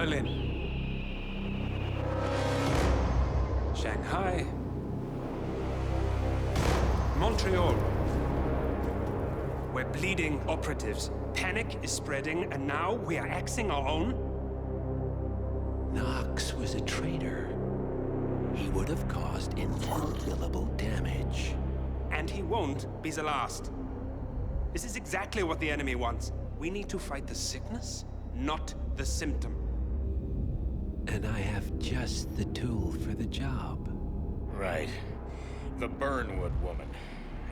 Berlin. Shanghai. Montreal. We're bleeding operatives. Panic is spreading, and now we are axing our own? Knox was a traitor. He would have caused incalculable damage. And he won't be the last. This is exactly what the enemy wants. We need to fight the sickness, not the symptom. And I have just the tool for the job. Right. The Burnwood woman.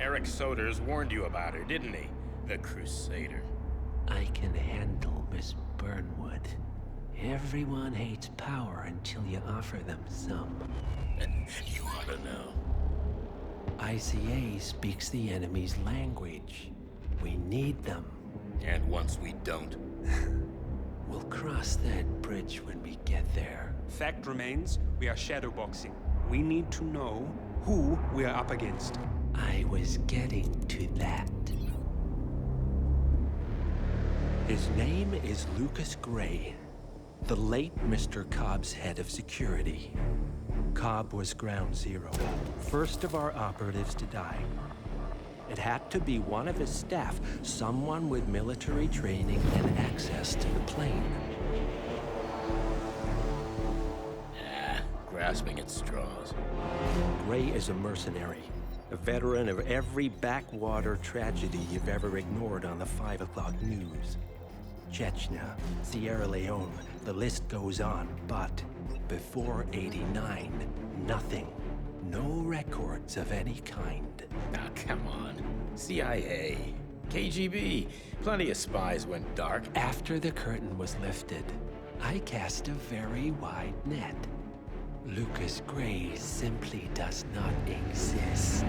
Eric Soders warned you about her, didn't he? The Crusader. I can handle Miss Burnwood. Everyone hates power until you offer them some. You ought to know. ICA speaks the enemy's language. We need them. And once we don't? We'll cross that bridge when we get there. Fact remains, we are shadowboxing. We need to know who we are up against. I was getting to that. His name is Lucas Gray, the late Mr. Cobb's head of security. Cobb was ground zero, first of our operatives to die. It had to be one of his staff, someone with military training and access to the plane. Grasping at straws. Gray is a mercenary, a veteran of every backwater tragedy you've ever ignored on the 5 o'clock news. Chechnya, Sierra Leone, the list goes on, but before '89, nothing. No records of any kind. Ah, come on. CIA, KGB, plenty of spies went dark. After the curtain was lifted, I cast a very wide net. Lucas Gray simply does not exist.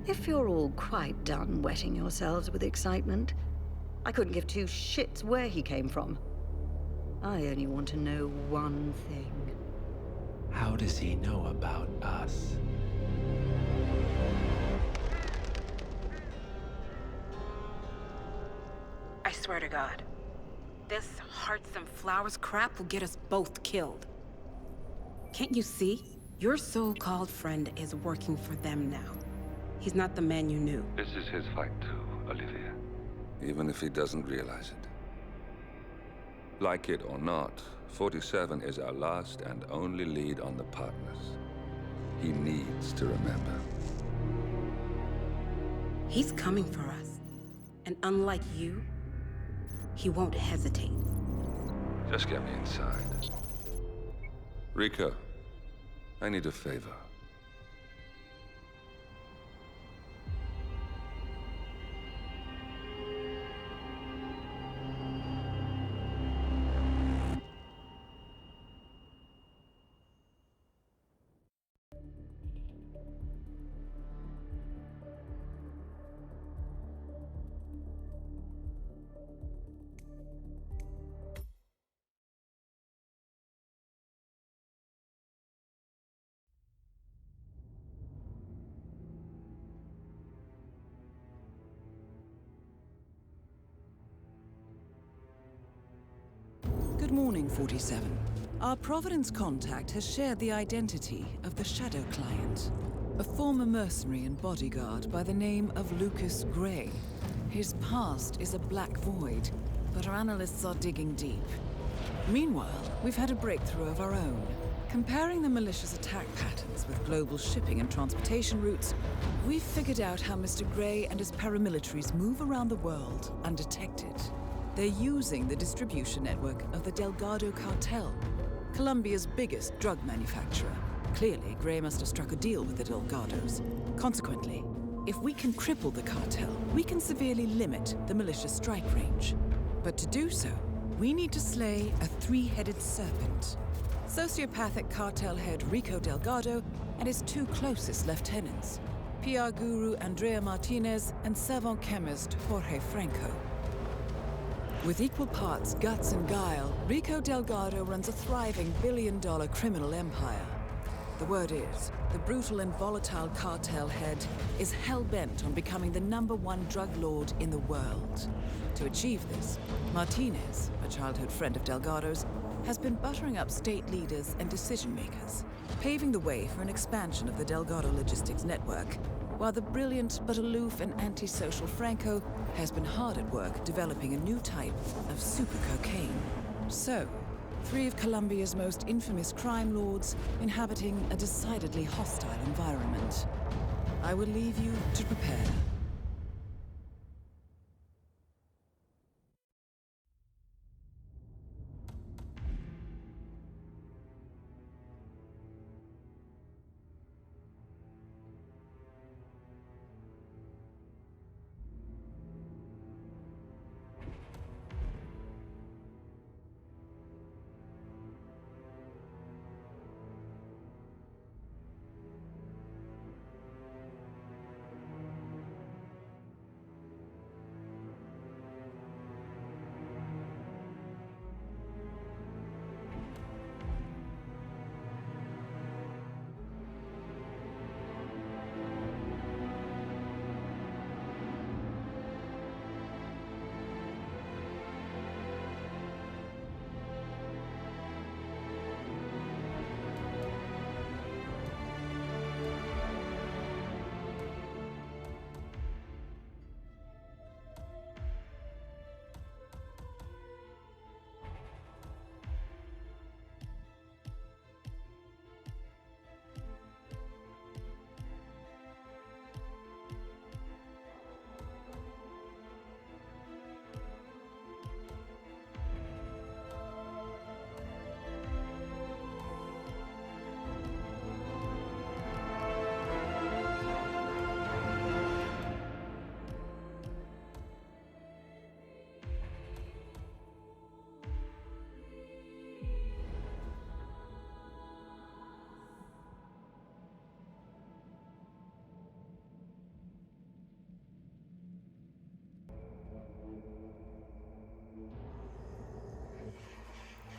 If you're all quite done wetting yourselves with excitement, I couldn't give two shits where he came from. I only want to know one thing. How does he know about us? I swear to God, this hearts and flowers crap will get us both killed. Can't you see? Your so-called friend is working for them now. He's not the man you knew. This is his fight too, Olivia. Even if he doesn't realize it. Like it or not, 47 is our last and only lead on the partners. He needs to remember. He's coming for us. And unlike you, he won't hesitate. Just get me inside. Rico, I need a favor. Good morning, 47. Our Providence contact has shared the identity of the Shadow Client, a former mercenary and bodyguard by the name of Lucas Gray. His past is a black void, but our analysts are digging deep. Meanwhile, we've had a breakthrough of our own. Comparing the malicious attack patterns with global shipping and transportation routes, we've figured out how Mr. Gray and his paramilitaries move around the world undetected. They're using the distribution network of the Delgado cartel, Colombia's biggest drug manufacturer. Clearly, Gray must have struck a deal with the Delgados. Consequently, if we can cripple the cartel, we can severely limit the militia's strike range. But to do so, we need to slay a three-headed serpent. Sociopathic cartel head Rico Delgado and his two closest lieutenants, PR guru Andrea Martinez and savant chemist Jorge Franco. With equal parts guts and guile, Rico Delgado runs a thriving billion-dollar criminal empire. The word is, the brutal and volatile cartel head is hell-bent on becoming the #1 drug lord in the world. To To achieve this, Martinez, a childhood friend of Delgado's, has been buttering up state leaders and decision-makers, paving the way for an expansion of the Delgado logistics network, while the brilliant but aloof and antisocial Franco has been hard at work developing a new type of super cocaine. So, three of Colombia's most infamous crime lords inhabiting a decidedly hostile environment. I will leave you to prepare.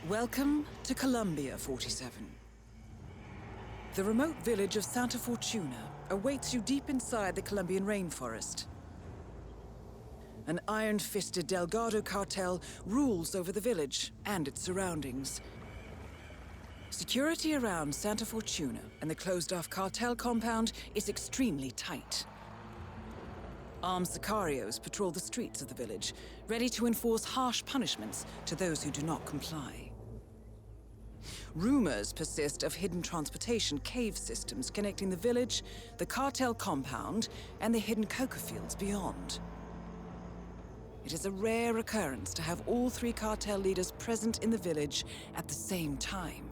Welcome to Colombia, 47. The remote village of Santa Fortuna awaits you deep inside the Colombian rainforest. An iron-fisted Delgado cartel rules over the village and its surroundings. Security around Santa Fortuna and the closed-off cartel compound is extremely tight. Armed sicarios patrol the streets of the village, ready to enforce harsh punishments to those who do not comply. Rumors persist of hidden transportation cave systems connecting the village, the cartel compound, and the hidden coca fields beyond. It is a rare occurrence to have all three cartel leaders present in the village at the same time.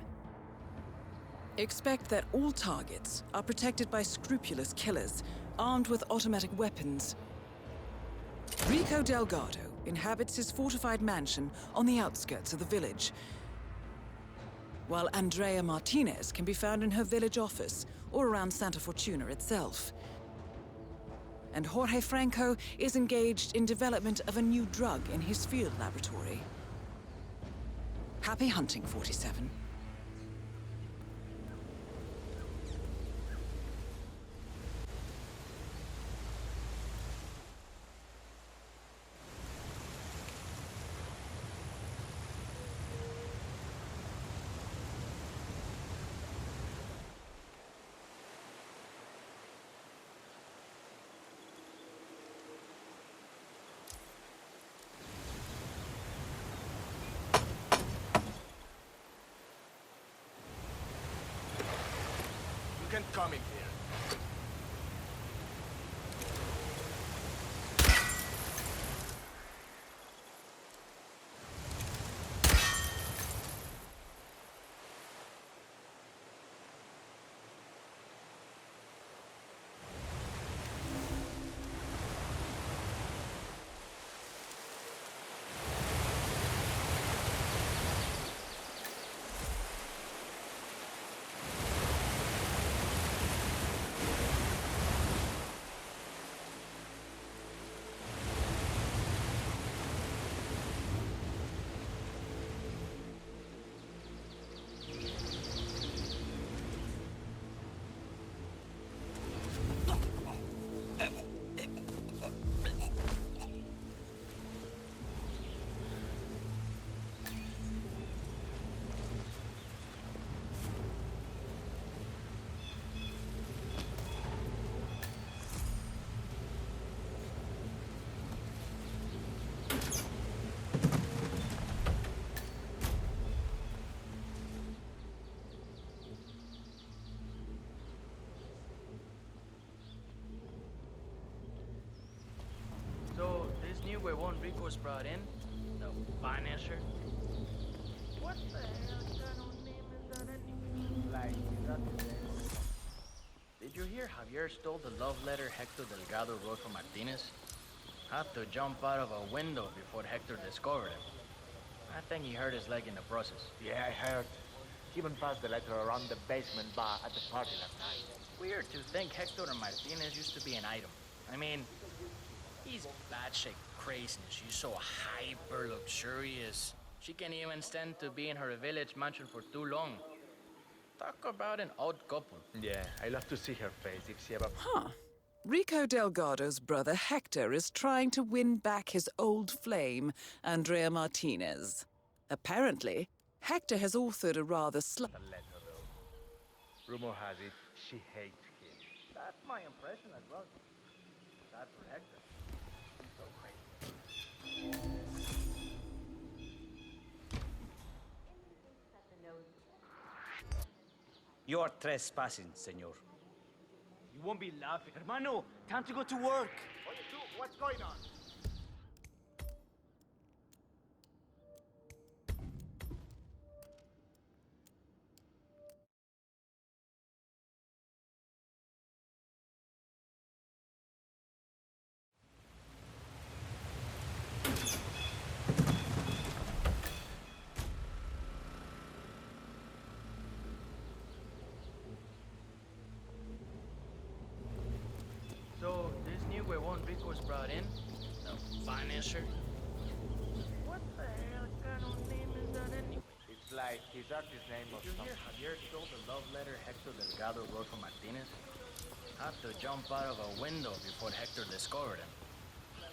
Expect that all targets are protected by scrupulous killers, armed with automatic weapons. Rico Delgado inhabits his fortified mansion on the outskirts of the village, while Andrea Martinez can be found in her village office or around Santa Fortuna itself. And Jorge Franco is engaged in development of a new drug in his field laboratory. Happy hunting, 47. You can come in here. huevón Rico's brought in? The financier? What the hell kind of name is that anyway? Like, is that the name? Did you hear Javier stole the love letter Hector Delgado wrote for Martinez? Had to jump out of a window before Hector discovered him. I think he hurt his leg in the process. Yeah, I heard. He even passed the letter around the basement bar at the party last night. Weird to think Hector and Martinez used to be an item. I mean, he's batshit crazy. She's so hyper luxurious. She can't even stand to be in her village mansion for too long. Talk about an odd couple. Yeah, I love to see her face if she ever... Huh. Rico Delgado's brother Hector is trying to win back his old flame, Andrea Martinez. Apparently, Hector has authored a rather The letter, though. Rumor has it, she hates him. That's my impression as well. Sad for Hector. He's so crazy. You are trespassing, senor. You won't be laughing. Hermano, time to go to work. What's going on? So, this new huevón Rico's brought in? The financier? What the hell kind of name is that anyway? It's like his artist name or Did you something. hear Javier stole the love letter Hector Delgado wrote for Martinez? Had to jump out of a window before Hector discovered him.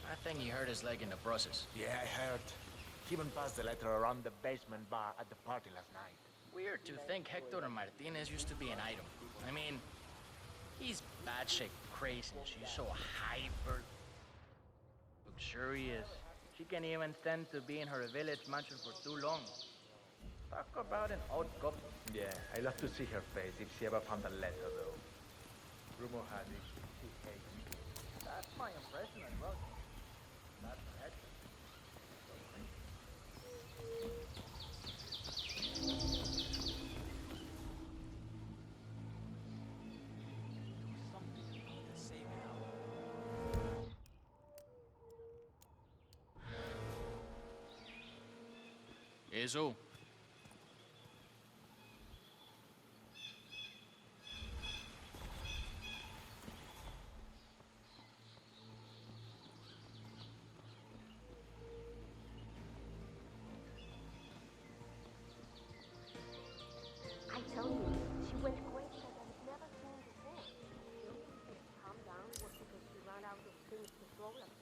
I think he hurt his leg in the process. Yeah, I heard. He even passed the letter around the basement bar at the party last night. Weird to think Hector and Martinez used to be an item. I mean, he's batshit crazy. She's so hyper luxurious. She can't even stand to be in her village mansion for too long. Talk about an odd couple. Yeah, I love to see her face if she ever found the letter, though. Rumor has it, she hates him. That's my impression as well. Sad for Hector. Eso. I tell you, she went crazy like I've never seen before. Calm down was because she ran out of things to throw at me.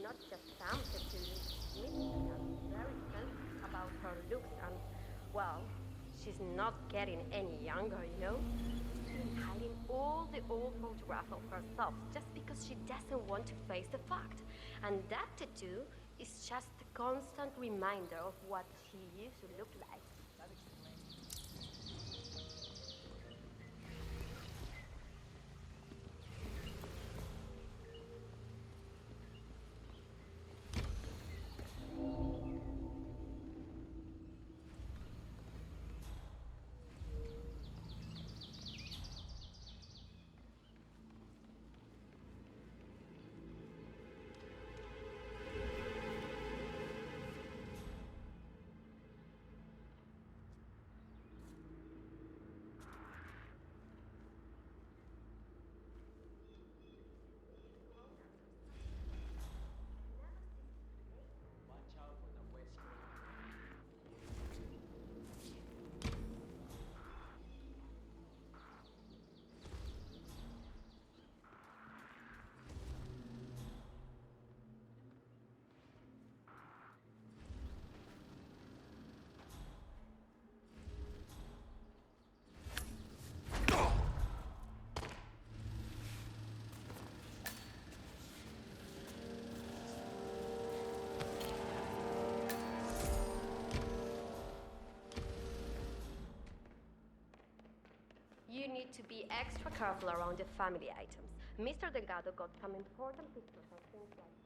Not just Sam said to me, I'm very sensitive about her looks and, well, she's not getting any younger, you know? She's been hiding all the old photographs of herself just because she doesn't want to face the fact. And that tattoo is just a constant reminder of what she used to look like. You need to be extra careful around the family items. Mr. Delgado got some important pictures and things like